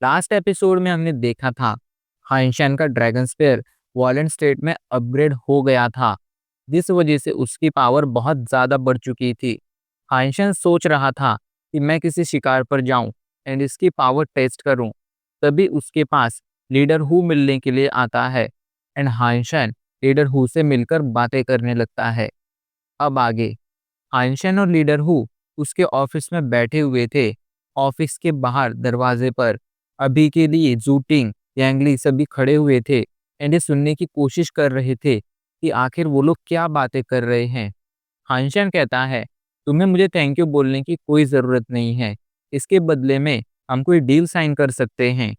Last episode में हमने देखा था हाइंशन का ड्रैगन स्पेयर वॉलेंट स्टेट में अपग्रेड हो गया था, जिस वजह से उसकी पावर बहुत ज़्यादा बढ़ चुकी थी। हाइंशन सोच रहा था कि मैं किसी शिकार पर जाऊं एंड इसकी पावर टेस्ट करूं। तभी उसके पास लीडर हु मिलने के लिए आता है एंड हाइंशन लीडर हु से मिलकर बातें करने लगता है। अब आगे हाइंशन और लीडर हु उसके ऑफिस में बैठे हुए थे। ऑफिस के बाहर दरवाजे पर अभी के लिए जूटिंग यांगली सभी खड़े हुए थे एंड ये सुनने की कोशिश कर रहे थे कि आखिर वो लोग क्या बातें कर रहे हैं। हाइंशन कहता है, तुम्हें मुझे थैंक यू बोलने की कोई ज़रूरत नहीं है। इसके बदले में हम कोई डील साइन कर सकते हैं।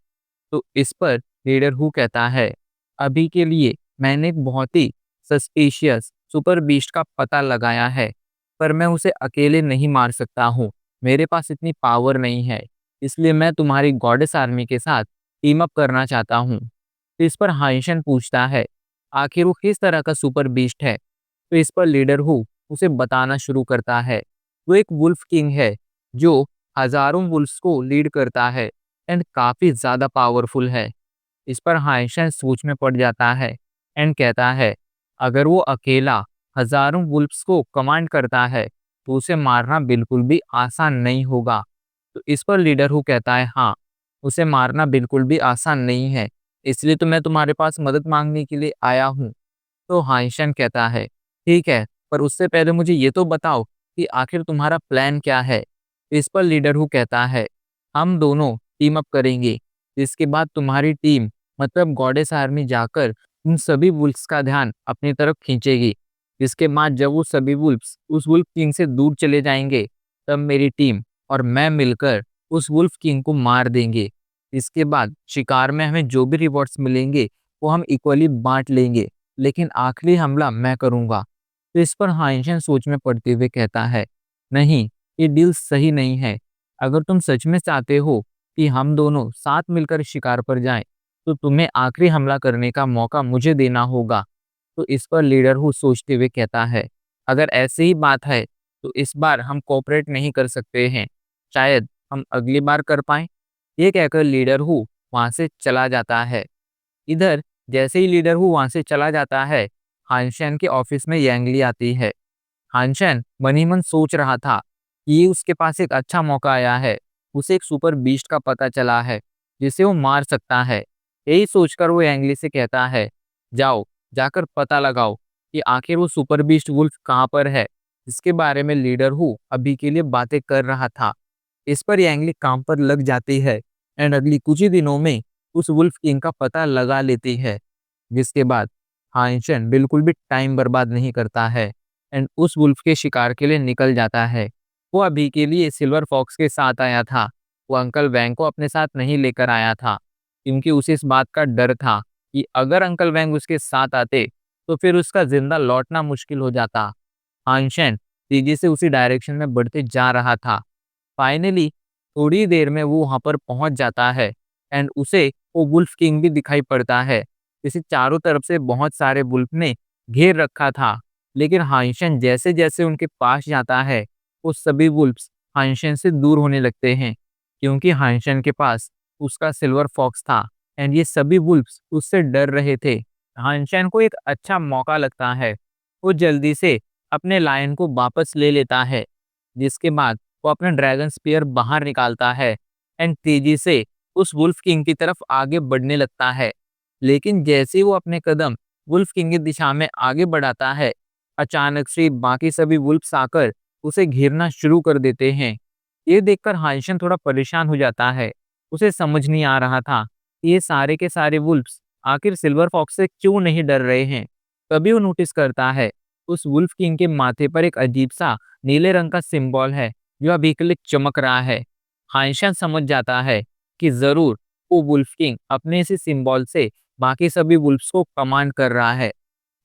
तो इस पर लीडर हु कहता है, अभी के लिए मैंने एक बहुत ही सस्पिशियस सुपर बीस्ट का पता लगाया है, पर मैं उसे अकेले नहीं मार सकता हूँ। मेरे पास इतनी पावर नहीं है, इसलिए मैं तुम्हारी गॉडेस आर्मी के साथ टीम अप करना चाहता हूँ। तो इस पर हाइशन पूछता है, आखिर वो किस तरह का सुपर बीस्ट है। तो इस पर लीडर हु उसे बताना शुरू करता है। वो एक वुल्फ किंग है जो हजारों वुल्फ्स को लीड करता है एंड काफी ज्यादा पावरफुल है। इस पर हाइशन सोच में पड़ जाता है एंड कहता है, अगर वो अकेला हजारों वुल्फ्स को कमांड करता है तो उसे मारना बिल्कुल भी आसान नहीं होगा। तो इस पर लीडर हु कहता है, हाँ, उसे मारना बिल्कुल भी आसान नहीं है, इसलिए तो मैं तुम्हारे पास मदद मांगने के लिए आया हूँ। तो हाइशन कहता है, ठीक है, पर उससे पहले मुझे ये तो बताओ कि आखिर तुम्हारा प्लान क्या है। इस पर लीडर हु कहता है, हम दोनों टीम अप करेंगे, जिसके बाद तुम्हारी टीम मतलब गॉडेस आर्मी जाकर उन सभी वुल्फ्स का ध्यान अपनी तरफ खींचेगी। जिसके बाद जब वो सभी वुल्फ्स उस वुल्फ किंग से दूर चले जाएंगे, तब मेरी टीम और मैं मिलकर उस वुल्फ किंग को मार देंगे। इसके बाद शिकार में हमें जो भी रिवॉर्ड्स मिलेंगे वो हम इक्वली बांट लेंगे, लेकिन आखिरी हमला मैं करूंगा। तो इस पर हाइंशन सोच में पड़ते हुए कहता है, नहीं, ये डील सही नहीं है। अगर तुम सच में चाहते हो कि हम दोनों साथ मिलकर शिकार पर जाएं, तो तुम्हें आखिरी हमला करने का मौका मुझे देना होगा। तो इस पर लीडर हु सोचते हुए कहता है, अगर ऐसी ही बात है तो इस बार हम कोऑपरेट नहीं कर सकते हैं, शायद हम अगली बार कर पाएं। ये कहकर लीडर हु वहां से चला जाता है। इधर जैसे ही लीडर हु वहां से चला जाता है, हानशैन के ऑफिस में यांगली आती है। हानशैन मन ही मन सोच रहा था कि ये उसके पास एक अच्छा मौका आया है। उसे एक सुपर बीस्ट का पता चला है जिसे वो मार सकता है। यही सोचकर वो यांगली से कहता है, जाओ, जाकर पता लगाओ कि आखिर वो सुपर बीस्ट वुल्फ कहाँ पर है, जिसके बारे में लीडर हु अभी के लिए बातें कर रहा था। इस पर यांगली काम पर लग जाती है एंड अगली कुछ ही दिनों में उस वुल्फ किंग का पता लगा लेती है। जिसके बाद हाइंशन बिल्कुल भी टाइम बर्बाद नहीं करता है एंड उस वुल्फ के शिकार के लिए निकल जाता है। वो अभी के लिए सिल्वर फॉक्स के साथ आया था। वो अंकल वैंग को अपने साथ नहीं लेकर आया था, क्योंकि उसे इस बात का डर था कि अगर अंकल वैंग उसके साथ आते तो फिर उसका जिंदा लौटना मुश्किल हो जाता। हाइंशन तेजी से उसी डायरेक्शन में बढ़ते जा रहा था। फाइनली थोड़ी देर में वो वहां पर पहुंच जाता है एंड उसे वो वुल्फ किंग भी दिखाई पड़ता है, जिसे चारों तरफ से बहुत सारे वुल्फ ने घेर रखा था। लेकिन हाइंशन जैसे जैसे उनके पास जाता है, वो सभी वुल्फ्स हाइंशन से दूर होने लगते हैं, क्योंकि हाइंशन के पास उसका सिल्वर फॉक्स था एंड ये सभी वुल्फ्स उससे डर रहे थे। हाइंशन को एक अच्छा मौका लगता है। वो जल्दी से अपने लायन को वापस ले लेता है, जिसके बाद वो अपना ड्रैगन स्पीयर बाहर निकालता है एंड तेजी से उस वुल्फ किंग की तरफ आगे बढ़ने लगता है। लेकिन जैसे ही वो अपने कदम वुल्फ किंग की दिशा में आगे बढ़ाता है, अचानक से बाकी सभी वुल्फ्स आकर उसे घेरना शुरू कर देते हैं। ये देखकर हाइशन थोड़ा परेशान हो जाता है। उसे समझ नहीं आ रहा था कि ये सारे के सारे वुल्फ्स आखिर सिल्वर फॉक्स से क्यों नहीं डर रहे हैं। तभी वो नोटिस करता है उस वुल्फ किंग के माथे पर एक अजीब सा नीले रंग का सिंबल है जो अभी के लिए चमक रहा है। हाइशन समझ जाता है कि जरूर वो वुल्फ किंग अपने इसी सिंबल से बाकी सभी वुल्फ्स को कमांड कर रहा है।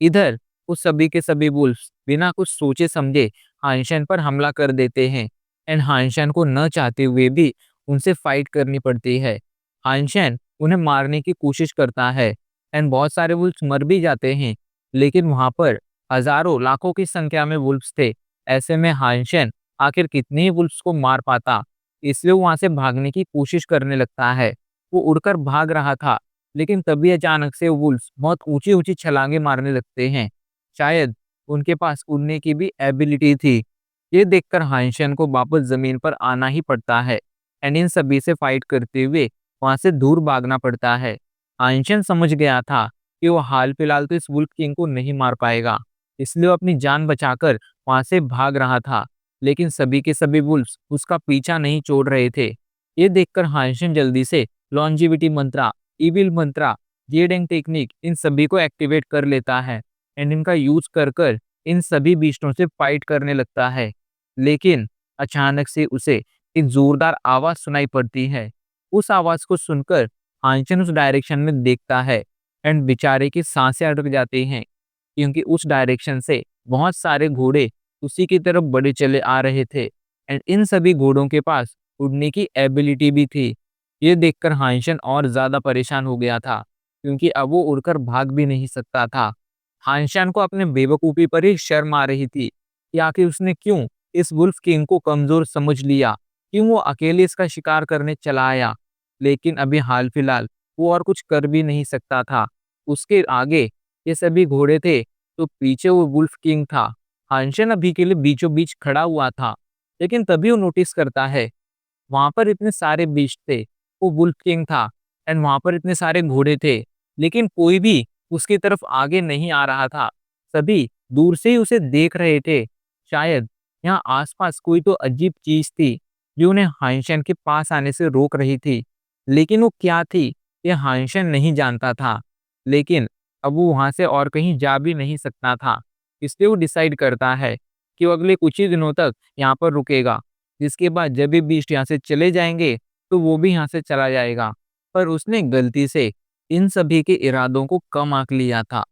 इधर उस सभी के सभी वुल्फ्स बिना कुछ सोचे समझे हाइशन पर हमला कर देते हैं एंड हाइशन को न चाहते हुए भी उनसे फाइट करनी पड़ती है। हाइशन उन्हें मारने की कोशिश करता है एंड बहुत सारे वुल्फ्स मर भी जाते हैं, लेकिन वहां पर हजारों लाखों की संख्या में वुल्फ्स थे। ऐसे में हाइशन आखिर कितने ही वुल्फ्स को मार पाता, इसलिए वो वहां से भागने की कोशिश करने लगता है। वो उड़कर भाग रहा था, लेकिन तभी अचानक से वुल्फ्स बहुत ऊंची-ऊंची छलांगे मारने लगते हैं। शायद उनके पास उड़ने की भी एबिलिटी थी। ये देखकर हाइंशन को वापस जमीन पर आना ही पड़ता है एंड इन सभी से फाइट करते हुए वहां से दूर भागना पड़ता है। हाइंशन समझ गया था कि वो हाल फिलहाल तो इस वुल्फ किंग को नहीं मार पाएगा, इसलिए वो अपनी जान बचाकर वहां से भाग रहा था। लेकिन सभी के सभी वुल्फ्स उसका पीछा नहीं छोड़ रहे थे। ये देखकर हाइंशन जल्दी से लॉन्जिविटी मंत्रा, इविल मंत्रा, जेडेंग टेक्निक इन सभी को एक्टिवेट कर लेता है एंड इनका यूज कर कर इन सभी बीस्टों से फाइट करने लगता है। लेकिन अचानक से उसे एक जोरदार आवाज सुनाई पड़ती है। उस आवाज को सुनकर हांचन उस डायरेक्शन में देखता है एंड बेचारे की सांसें अटक जाती हैं, क्योंकि उस डायरेक्शन से बहुत सारे घोड़े उसी की तरफ बढ़े चले आ रहे थे एंड इन सभी घोड़ों के पास उड़ने की एबिलिटी भी थी। ये देखकर हांशन और ज्यादा परेशान हो गया था, क्योंकि अब वो उड़कर भाग भी नहीं सकता था। हांशान को अपने बेवकूफी पर ही शर्म आ रही थी कि आखिर उसने क्यों इस वुल्फ किंग को कमजोर समझ लिया, क्यों वो अकेले इसका शिकार करने चला आया। लेकिन अभी हाल फिलहाल वो और कुछ कर भी नहीं सकता था। उसके आगे ये सभी घोड़े थे, तो पीछे वो वुल्फ किंग था। हांशन अभी के लिए बीचों बीच खड़ा हुआ था, लेकिन तभी वो नोटिस करता है वहां पर इतने सारे बीस्ट थे। वो वुल्फ किंग था एंड वहां पर इतने सारे घोड़े थे, लेकिन कोई भी उसकी तरफ आगे नहीं आ रहा था। सभी दूर से ही उसे देख रहे थे। शायद यहाँ आसपास कोई तो अजीब चीज थी जो उन्हें हाइंशन के पास आने से रोक रही थी। लेकिन वो क्या थी, ये हाइंशन नहीं जानता था। लेकिन अब वो वहां से और कहीं जा भी नहीं सकता था, इसलिए वो डिसाइड करता है कि वो अगले कुछ ही दिनों तक यहाँ पर रुकेगा। जिसके बाद जब भी बीस्ट यहाँ से चले जाएंगे, तो वो भी यहाँ से चला जाएगा। पर उसने गलती से इन सभी के इरादों को कम आंक लिया था।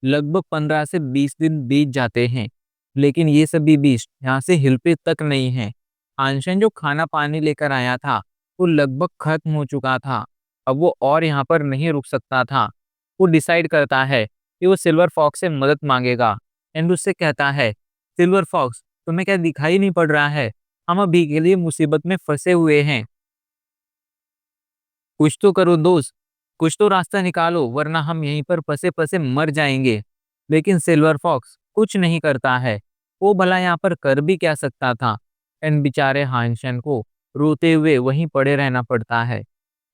लगभग 15 से 20 दिन बीत जाते हैं, लेकिन ये सभी बीस्ट यहाँ से हिलते तक नहीं है। आंशन जो खाना पानी लेकर आया था, वो लगभग खत्म हो चुका था। अब वो और यहाँ पर नहीं रुक सकता था। वो डिसाइड करता है कि वो सिल्वर फॉक्स से मदद मांगेगा एंड उससे कहता है, सिल्वर फॉक्स, तुम्हें क्या दिखाई नहीं पड़ रहा है? हम अभी के लिए मुसीबत में फंसे हुए हैं। कुछ तो करो दोस्त, कुछ तो रास्ता निकालो, वरना हम यहीं पर फंसे फंसे मर जाएंगे। लेकिन सिल्वर फॉक्स कुछ नहीं करता है। वो भला यहाँ पर कर भी क्या सकता था। एंड बेचारे हांशन को रोते हुए वहीं पड़े रहना पड़ता है।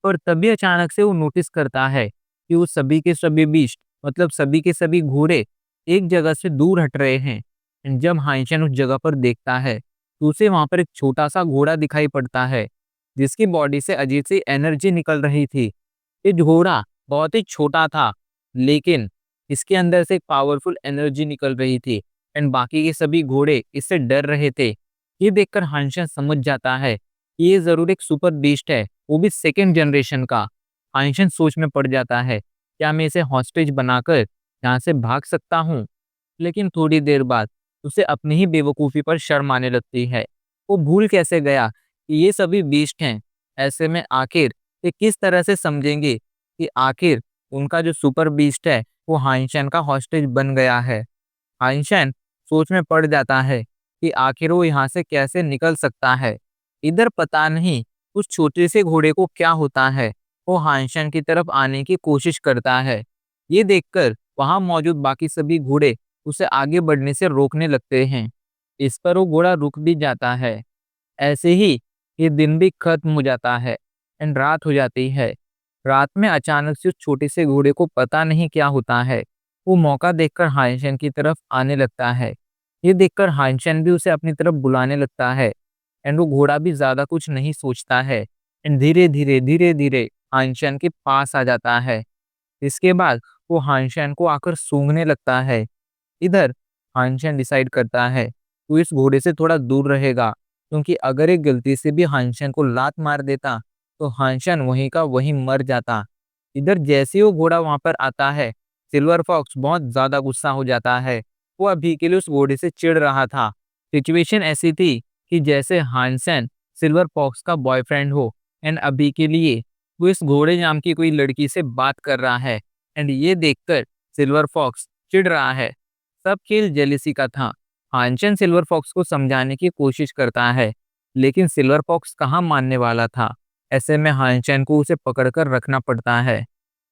और तभी अचानक से वो नोटिस करता है कि वो सभी के सभी बीस्ट, मतलब सभी के सभी घोड़े एक जगह से दूर हट रहे हैं। एंड जब हाइंशन उस जगह पर देखता है, तो उसे वहां पर एक छोटा सा घोड़ा दिखाई पड़ता है, जिसकी बॉडी से अजीब सी एनर्जी निकल रही थी। ये घोड़ा बहुत ही छोटा था, लेकिन इसके अंदर से एक पावरफुल एनर्जी निकल रही थी एंड बाकी के सभी घोड़े इससे डर रहे थे। ये देखकर हांशन समझ जाता है कि ये जरूर एक सुपर बीस्ट है, वो भी सेकेंड जनरेशन का। हांशन सोच में पड़ जाता है, क्या मैं इसे हॉस्टेज बनाकर यहाँ से भाग सकता हूँ? लेकिन थोड़ी देर बाद उसे अपनी ही बेवकूफ़ी पर शर्म आने लगती है। वो भूल कैसे गया कि ये सभी बीस्ट हैं। ऐसे में आखिर ये किस तरह से समझेंगे कि आखिर उनका जो सुपर बीस्ट है वो हाइंशन का हॉस्टेज बन गया है। हाइंशन सोच में पड़ जाता है कि आखिर वो यहाँ से कैसे निकल सकता है। इधर पता नहीं उस छोटे से घोड़े को क्या होता है, वो हाइंशन की तरफ आने की कोशिश करता है। ये देखकर वहां मौजूद बाकी सभी घोड़े उसे आगे बढ़ने से रोकने लगते हैं। इस पर वो घोड़ा रुक भी जाता है। ऐसे ही ये दिन भी खत्म हो जाता है एंड रात हो जाती है। रात में अचानक से उस छोटे से घोड़े को पता नहीं क्या होता है, वो मौका देखकर हाइंशन की तरफ आने लगता है। ये देखकर हाइंशन भी उसे अपनी तरफ बुलाने लगता है एंड वो घोड़ा भी ज्यादा कुछ नहीं सोचता है एंड धीरे धीरे हाइंशन के पास आ जाता है। इसके बाद वो हाइंशन को आकर सूंघने लगता है। इधर हांशन डिसाइड करता है वो इस घोड़े से थोड़ा दूर रहेगा, क्योंकि अगर एक गलती से भी हांशन को लात मार देता, तो हांशन वहीं का वहीं मर जाता। इधर जैसे ही वो घोड़ा वहां पर आता है, सिल्वर फॉक्स बहुत ज्यादा गुस्सा हो जाता है। वो अभी के लिए उस घोड़े से चिढ़ रहा था। सिचुएशन ऐसी थी कि जैसे हांसन सिल्वर फॉक्स का बॉयफ्रेंड हो एंड अभी के लिए वो इस घोड़े नाम की कोई लड़की से बात कर रहा है एंड ये देखकर सिल्वर फॉक्स चिढ़ रहा है। सब खेल जेलिसी का था। हांचन सिल्वर फॉक्स को समझाने की कोशिश करता है, लेकिन सिल्वर फॉक्स कहाँ मानने वाला था। ऐसे में हानचैन को उसे पकड़कर रखना पड़ता है।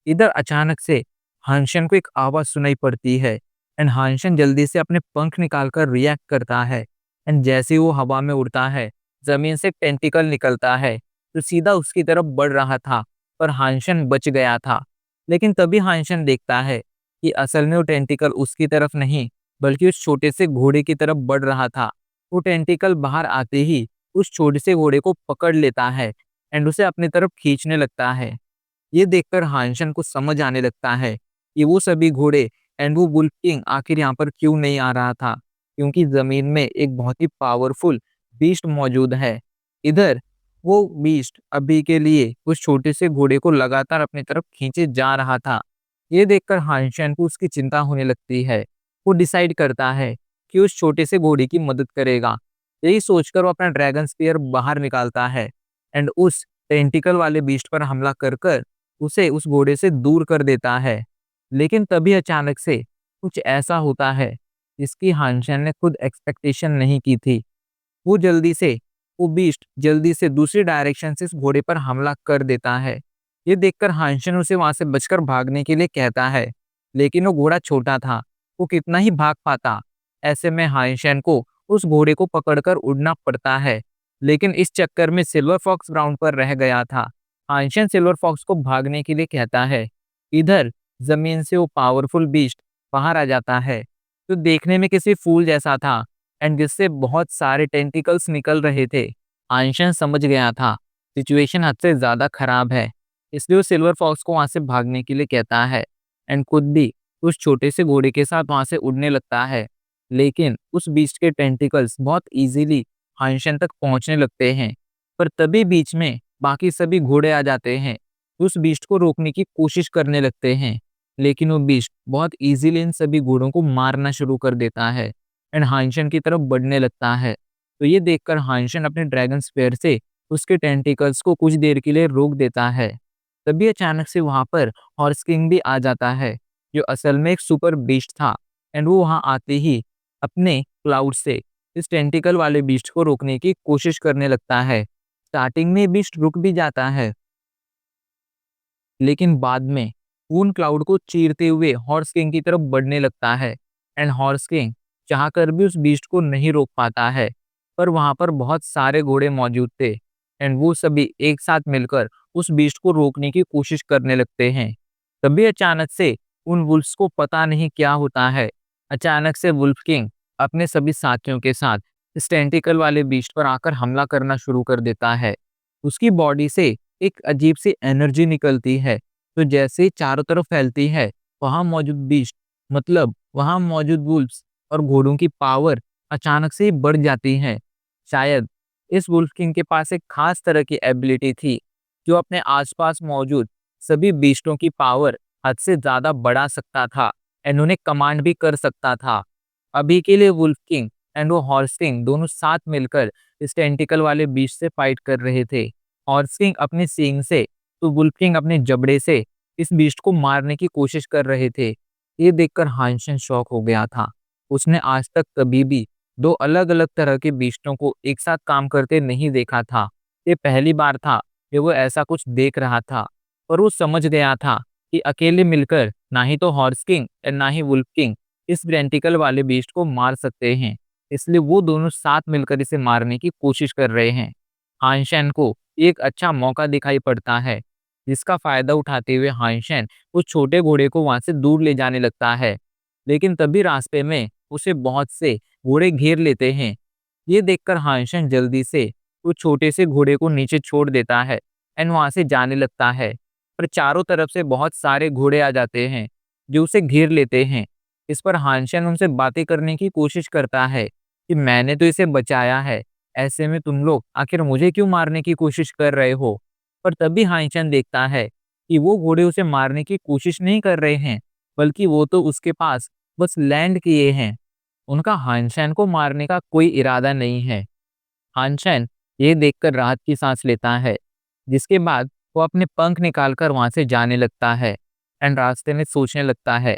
इधर अचानक से हानचैन को एक आवाज सुनाई पड़ती है एंड हानचैन जल्दी से अपने पंख निकालकर रिएक्ट करता है एंड जैसे ही वो हवा में उड़ता है, जमीन से टेंटिकल निकलता है जो सीधा उसकी तरफ बढ़ रहा था, पर हानचैन बच गया था। लेकिन तभी हानचैन देखता है कि असल में वो टेंटिकल उसकी तरफ नहीं बल्कि उस छोटे से घोड़े की तरफ बढ़ रहा था। वो टेंटिकल बाहर आते ही उस छोटे से घोड़े को पकड़ लेता है एंड उसे अपनी तरफ खींचने लगता है। ये देखकर हानशन को समझ आने लगता है कि वो सभी घोड़े एंड वो वुल्फ किंग आखिर यहाँ पर क्यों नहीं आ रहा था, क्योंकि जमीन में एक बहुत ही पावरफुल बीस्ट मौजूद है। इधर वो बीस्ट अभी के लिए उस छोटे से घोड़े को लगातार अपनी तरफ खींचे जा रहा था। ये देखकर हानशन को उसकी चिंता होने लगती है। वो डिसाइड करता है कि उस छोटे से घोड़े की मदद करेगा। यही सोचकर वो अपना ड्रैगन स्पीयर बाहर निकालता है एंड उस टेंटिकल वाले बीस्ट पर हमला कर कर उसे उस घोड़े से दूर कर देता है। लेकिन तभी अचानक से कुछ ऐसा होता है जिसकी हानशन ने खुद एक्सपेक्टेशन नहीं की थी। वो बीस्ट जल्दी से दूसरी डायरेक्शन से इस घोड़े पर हमला कर देता है। ये देखकर हानशन उसे वहां से बचकर भागने के लिए कहता है, लेकिन वो घोड़ा छोटा था, वो कितना ही भाग पाता। ऐसे में हानशन को उस घोड़े को पकड़कर उड़ना पड़ता है, लेकिन इस चक्कर में सिल्वर फॉक्स ग्राउंड पर रह गया था। हानशन सिल्वर फॉक्स को भागने के लिए कहता है। इधर जमीन से वो पावरफुल बीस्ट बाहर आ जाता है, जो देखने में किसी फूल जैसा था एंड जिससे बहुत सारे टेंटिकल्स निकल रहे थे। हानशन समझ गया था सिचुएशन हद से ज्यादा खराब है, इसलिए वो सिल्वर फॉक्स को वहां से भागने के लिए कहता है एंड खुद भी उस छोटे से घोड़े के साथ वहां से उड़ने लगता है। लेकिन उस बीस्ट के टेंटिकल्स बहुत इजीली हानशन तक पहुंचने लगते हैं, पर तभी बीच में बाकी सभी घोड़े आ जाते हैं, उस बीस्ट को रोकने की कोशिश करने लगते हैं। लेकिन वो बीस्ट बहुत इजीली इन सभी घोड़ों को मारना शुरू कर देता है एंड हानशन की तरफ बढ़ने लगता है। तो ये देखकर हानशन अपने ड्रैगन स्पेयर से उसके टेंटिकल्स को कुछ देर के लिए रोक देता है। तभी अचानक से वहां पर हॉर्स किंग भी आ जाता है, जो असल में एक सुपर बीस्ट था एंड वो वहां आते ही अपने क्लाउड से इस टेंटिकल वाले बीस्ट को रोकने की कोशिश करने लगता है। स्टार्टिंग में बीस्ट रुक भी जाता है, लेकिन बाद में उन क्लाउड को चीरते हुए हॉर्स किंग की तरफ बढ़ने लगता है एंड हॉर्स किंग चाहकर भी उस बीस्ट को नहीं रोक पाता है। पर वहां पर बहुत सारे घोड़े मौजूद थे एंड वो सभी एक साथ मिलकर उस बीस्ट को रोकने की कोशिश करने लगते हैं। तभी अचानक से उन वुल्फ्स को पता नहीं क्या होता है। अचानक से वुल्फ किंग अपने सभी साथियों के साथ इस टेंटिकल वाले बीस्ट पर आकर हमला करना शुरू कर देता है। उसकी बॉडी से एक अजीब सी एनर्जी निकलती है, तो जैसे ही चारों तरफ फैलती है, वहां मौजूद बीस्ट मतलब वहां मौजूद वुल्फ्स और घोड़ों की पावर अचानक से ही बढ़ जाती है। शायद इस वुल्फ किंग के पास एक खास तरह की एबिलिटी थी, जो अपने आसपास मौजूद सभी बीस्टों की पावर हद से ज्यादा बढ़ा सकता था एंड उन्हें कमांड भी कर सकता था। अभी के लिए वुल्फ किंग एंड वो हॉर्स किंग दोनों साथ मिलकर इस टेंटिकल वाले बीस्ट से फाइट कर रहे थे। हॉर्स किंग अपने सींग से तो वुल्फ किंग अपने जबड़े से इस बीस्ट को मारने की कोशिश कर रहे थे। ये देखकर हानशन शॉक हो गया था। उसने आज तक कभी भी दो अलग अलग तरह के बीस्टों को एक साथ काम करते नहीं देखा था। ये पहली बार था कि वो ऐसा कुछ देख रहा था, और वो समझ गया था कि अकेले मिलकर ना ही तो हॉर्स किंग और ना ही वुल्फ किंग इस टेंटिकल वाले बीस्ट को मार सकते हैं, इसलिए वो दोनों साथ मिलकर इसे मारने की कोशिश कर रहे हैं। हानशन को एक अच्छा मौका दिखाई पड़ता है, जिसका फायदा उठाते हुए हानशन उस छोटे घोड़े को वहां से दूर ले जाने लगता है। लेकिन तभी रास्ते में उसे बहुत से घोड़े घेर लेते हैं। ये देखकर हानशन जल्दी से उस छोटे से घोड़े को नीचे छोड़ देता है एंड वहां से जाने लगता है। पर चारों तरफ से बहुत सारे घोड़े आ जाते हैं, जो उसे घेर लेते हैं। इस पर हानशन उनसे बातें करने की कोशिश करता है कि मैंने तो इसे बचाया है, ऐसे में तुम लोग आखिर मुझे क्यों मारने की कोशिश कर रहे हो। पर तभी हानशन देखता है कि वो घोड़े उसे मारने की कोशिश नहीं कर रहे हैं, बल्कि वो तो उसके पास बस लैंड किए हैं। उनका हानशन को मारने का कोई इरादा नहीं है। हानशन ये देखकर राहत की सांस लेता है, जिसके बाद वो अपने पंख निकालकर वहां से जाने लगता है एंड रास्ते में सोचने लगता है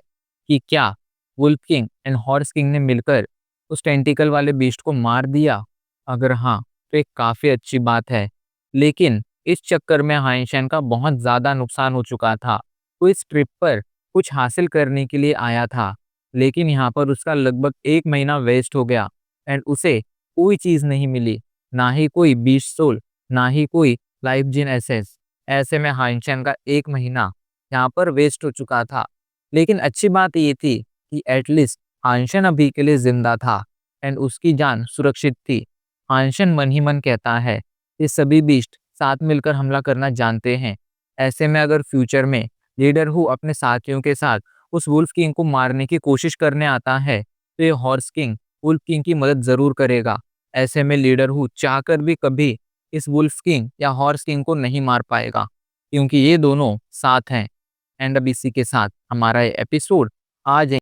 कि क्या wolf king and horse king ने मिलकर उस टेंटिकल वाले बीस्ट को मार दिया। अगर हाँ, तो एक काफी अच्छी बात है, लेकिन इस चक्कर में हाइंशन का बहुत ज़्यादा नुकसान हो चुका था। वो इस ट्रिप पर कुछ हासिल करने के लिए आया था, लेकिन यहाँ पर उसका लगभग 1 महीना वेस्ट हो गया एंड उसे कोई चीज़ नहीं मिली, ना ही कोई बीस्ट सोल, ना ही कोई लाइफ जिन एसेस। ऐसे में हाइंशन का 1 महीना यहाँ पर वेस्ट हो चुका था। लेकिन अच्छी बात ये थी कि एटलीस्ट हाइंशन अभी के लिए ज़िंदा था एंड उसकी जान सुरक्षित थी। हाइंशन मन ही मन कहता है, ये सभी बीस्ट साथ मिलकर हमला करना जानते हैं। ऐसे में अगर फ्यूचर में लीडर हू अपने साथियों के साथ उस वुल्फ किंग को मारने की कोशिश करने आता है, तो ये हॉर्स किंग वुल्फ किंग की मदद ज़रूर करेगा। ऐसे में लीडर हू चाहकर भी कभी इस वुल्फ किंग या हॉर्स किंग को नहीं मार पाएगा, क्योंकि ये दोनों साथ हैं। एंड अब इसी के साथ हमारा ये एपिसोड आज